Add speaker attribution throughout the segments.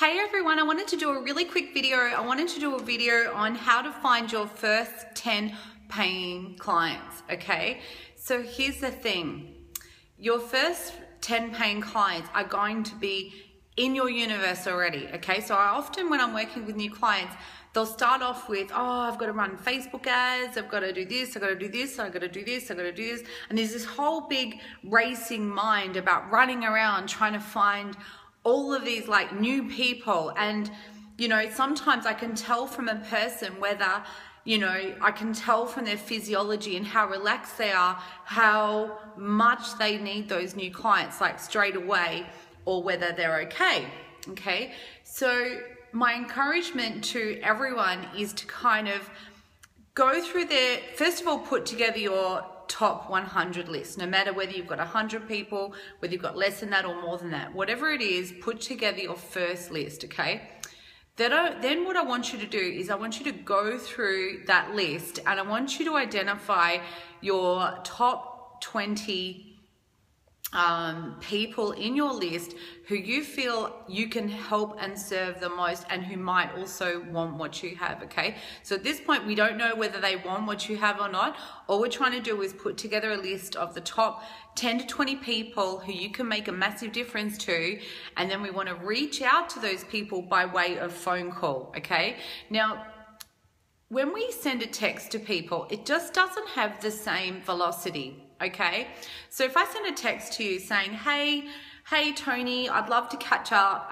Speaker 1: Hey everyone, I wanted to do a really quick video. I wanted to do a video on how to find your first 10 paying clients, okay? So here's the thing. Your first 10 paying clients are going to be in your universe already, okay? So I often, when I'm working with new clients, they'll start off with, oh, I've got to run Facebook ads, I've got to do this, I've got to do this, I've got to do this, I've got to do this. And there's this whole big racing mind about running around trying to find all of these like new people. And, you know, sometimes I can tell from a person whether, you know, I can tell from their physiology and how relaxed they are, how much they need those new clients like straight away, or whether they're okay. So my encouragement to everyone is to kind of go through their, first of all, put together your top 100 list, no matter whether you've got 100 people, whether you've got less than that or more than that, whatever it is, put together your first list, okay? Then what I want you to do is I want you to go through that list and I want you to identify your top 20 people in your list who you feel you can help and serve the most and who might also want what you have, okay? So at this point, we don't know whether they want what you have or not. All we're trying to do is put together a list of the top 10 to 20 people who you can make a massive difference to, and then we want to reach out to those people by way of phone call, okay? Now, when we send a text to people, it just doesn't have the same velocity. Okay, so if I send a text to you saying, hey Tony, I'd love to catch up,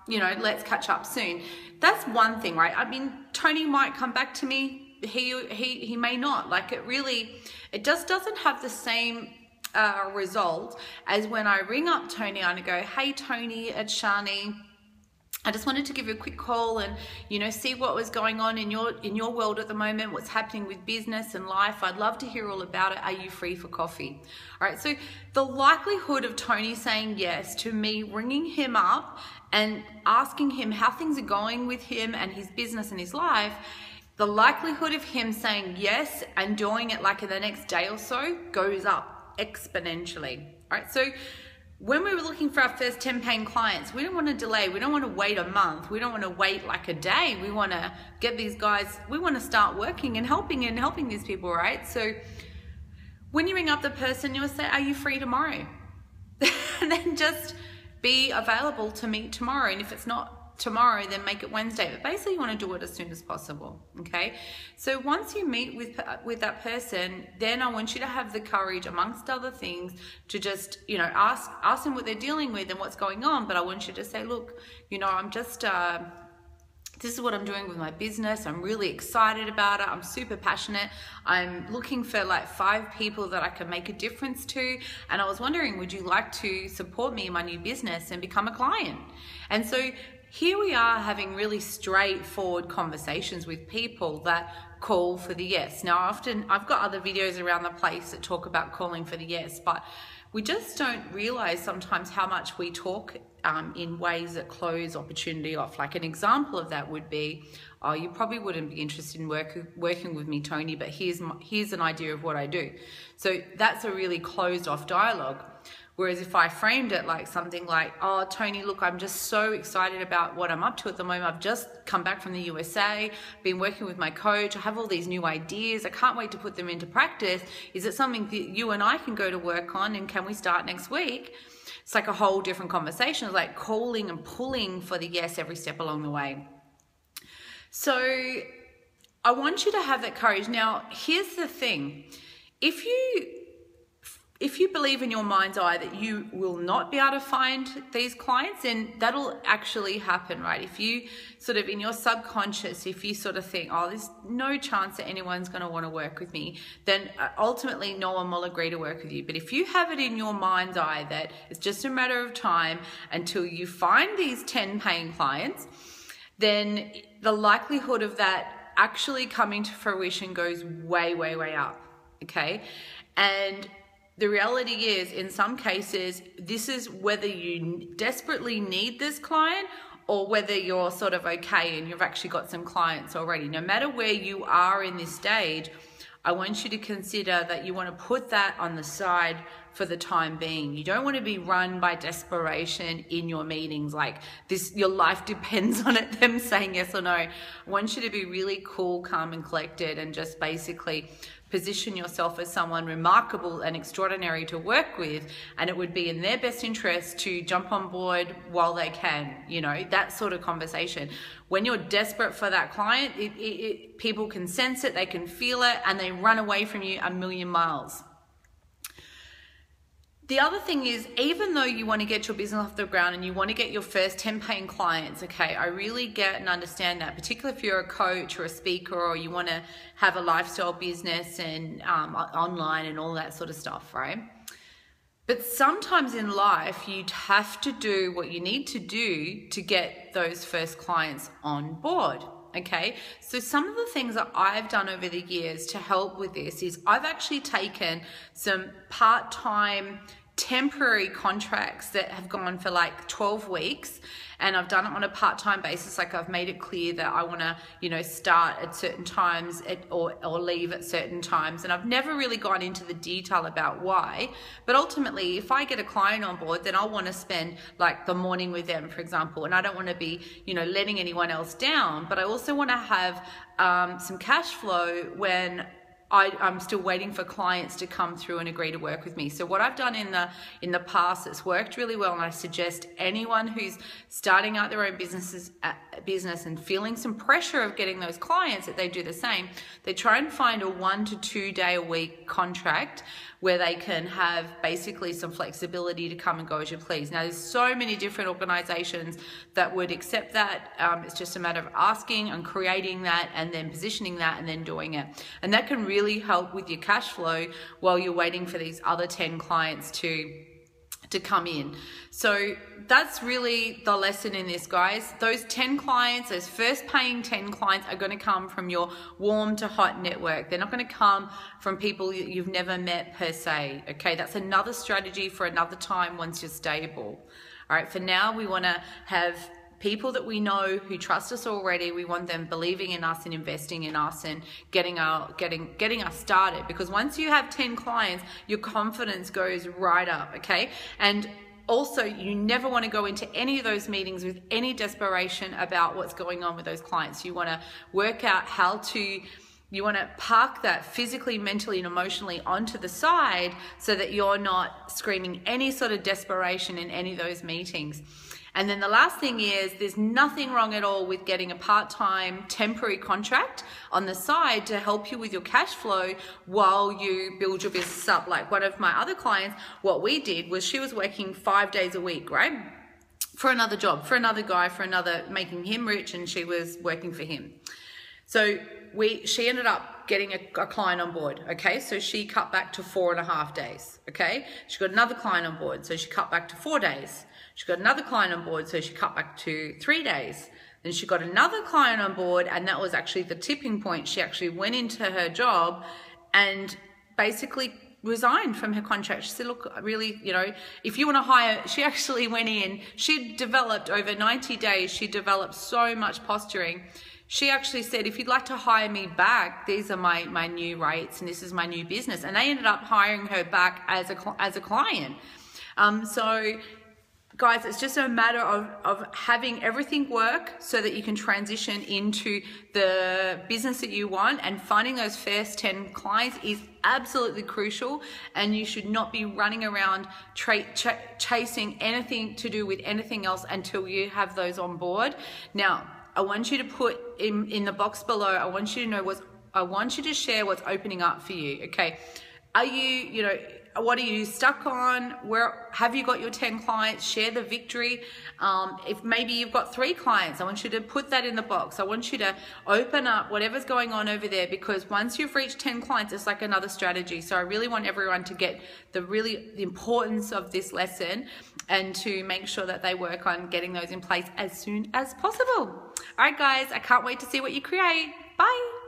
Speaker 1: you know, let's catch up soon. That's one thing, right? I mean, Tony might come back to me, he may not. Like it just doesn't have the same result as when I ring up Tony and I go, hey Tony, it's Sharnee. I just wanted to give you a quick call and, you know, see what was going on in your world at the moment, what's happening with business and life. I'd love to hear all about it. Are you free for coffee? All right, so the likelihood of Tony saying yes to me ringing him up and asking him how things are going with him and his business and his life, the likelihood of him saying yes and doing it like in the next day or so goes up exponentially. All right, so when we were looking for our first 10 paying clients, we don't want to delay. We don't want to wait a month. We don't want to wait like a day. We want to get these guys, we want to start working and helping these people, right? So when you ring up the person, you'll say, are you free tomorrow? And then just be available to meet tomorrow. And if it's not tomorrow, then make it Wednesday. But basically you want to do it as soon as possible, okay? So once you meet with that person, then I want you to have the courage, amongst other things, to just, you know, ask them what they're dealing with and what's going on. But I want you to say, look, you know, I'm just, this is what I'm doing with my business. I'm really excited about it. I'm super passionate. I'm looking for like 5 people that I can make a difference to. And I was wondering, would you like to support me in my new business and become a client? And so here we are having really straightforward conversations with people that call for the yes. Now, often I've got other videos around the place that talk about calling for the yes, but we just don't realize sometimes how much we talk in ways that close opportunity off. Like an example of that would be, oh, you probably wouldn't be interested in working with me, Tony, but here's an idea of what I do. So that's a really closed off dialogue. Whereas if I framed it like something like, oh, Tony, look, I'm just so excited about what I'm up to at the moment. I've just come back from the USA, been working with my coach. I have all these new ideas. I can't wait to put them into practice. Is it something that you and I can go to work on? And can we start next week? It's like a whole different conversation. It's like calling and pulling for the yes every step along the way. So I want you to have that courage. Now, here's the thing. If you believe in your mind's eye that you will not be able to find these clients, then that'll actually happen, right? If you sort of in your subconscious, if you sort of think, oh, there's no chance that anyone's going to want to work with me, then ultimately no one will agree to work with you. But if you have it in your mind's eye that it's just a matter of time until you find these 10 paying clients, then the likelihood of that actually coming to fruition goes way, way, way up, okay? And the reality is, in some cases, this is whether you desperately need this client or whether you're sort of okay and you've actually got some clients already. No matter where you are in this stage, I want you to consider that you want to put that on the side for the time being. You don't want to be run by desperation in your meetings, like this, your life depends on it, them saying yes or no. I want you to be really cool, calm and collected, and just basically position yourself as someone remarkable and extraordinary to work with, and it would be in their best interest to jump on board while they can, you know, that sort of conversation. When you're desperate for that client, people can sense it, they can feel it, and they run away from you a million miles. The other thing is, even though you want to get your business off the ground and you want to get your first 10 paying clients, okay, I really get and understand that, particularly if you're a coach or a speaker, or you want to have a lifestyle business and online and all that sort of stuff, right? But sometimes in life, you'd have to do what you need to do to get those first clients on board. Okay, so some of the things that I've done over the years to help with this is I've actually taken some part-time temporary contracts that have gone for like 12 weeks, and I've done it on a part-time basis. Like, I've made it clear that I want to, you know, start at certain times or leave at certain times, and I've never really gone into the detail about why. But ultimately, if I get a client on board, then I'll want to spend like the morning with them, for example, and I don't want to be, you know, letting anyone else down, but I also want to have some cash flow when I'm still waiting for clients to come through and agree to work with me. So what I've done in the past that's worked really well, and I suggest anyone who's starting out their own business and feeling some pressure of getting those clients, that they do the same. They try and find a 1 to 2 day a week contract where they can have basically some flexibility to come and go as you please. Now, there's so many different organizations that would accept that. It's just a matter of asking and creating that and then positioning that and then doing it. And that can really help with your cash flow while you're waiting for these other 10 clients to come in. So that's really the lesson in this, guys. Those 10 clients, those first paying 10 clients, are going to come from your warm to hot network. They're not going to come from people you've never met per se. Okay, that's another strategy for another time once you're stable. All right, for now, we want to have people that we know who trust us already. We want them believing in us and investing in us and getting us started, because once you have 10 clients, your confidence goes right up, okay? And also, you never want to go into any of those meetings with any desperation about what's going on with those clients. You want to work out you want to park that physically, mentally, and emotionally onto the side so that you're not screaming any sort of desperation in any of those meetings. And then the last thing is, there's nothing wrong at all with getting a part-time temporary contract on the side to help you with your cash flow while you build your business up. Like one of my other clients, what we did was she was working 5 days a week, right? For another job, for another guy, making him rich, and she was working for him. So she ended up getting a client on board, okay? So she cut back to 4.5 days, okay? She got another client on board, so she cut back to 4 days. She got another client on board, so she cut back to 3 days. Then she got another client on board, and that was actually the tipping point. She actually went into her job and basically resigned from her contract. She said, look, really, you know, if you want to hire, she actually went in, she developed over 90 days, she developed so much posturing. She actually said, if you'd like to hire me back, these are my new rates and this is my new business. And they ended up hiring her back as a client. So guys, it's just a matter of having everything work so that you can transition into the business that you want, and finding those first 10 clients is absolutely crucial, and you should not be running around chasing anything to do with anything else until you have those on board. Now, I want you to put in the box below, I want you to share what's opening up for you, okay? Are you know, what are you stuck on? Where have you got your 10 clients? Share the victory. If maybe you've got 3 clients, I want you to put that in the box. I want you to open up whatever's going on over there, because once you've reached 10 clients, it's like another strategy. So I really want everyone to get the importance of this lesson and to make sure that they work on getting those in place as soon as possible. All right, guys, I can't wait to see what you create. Bye.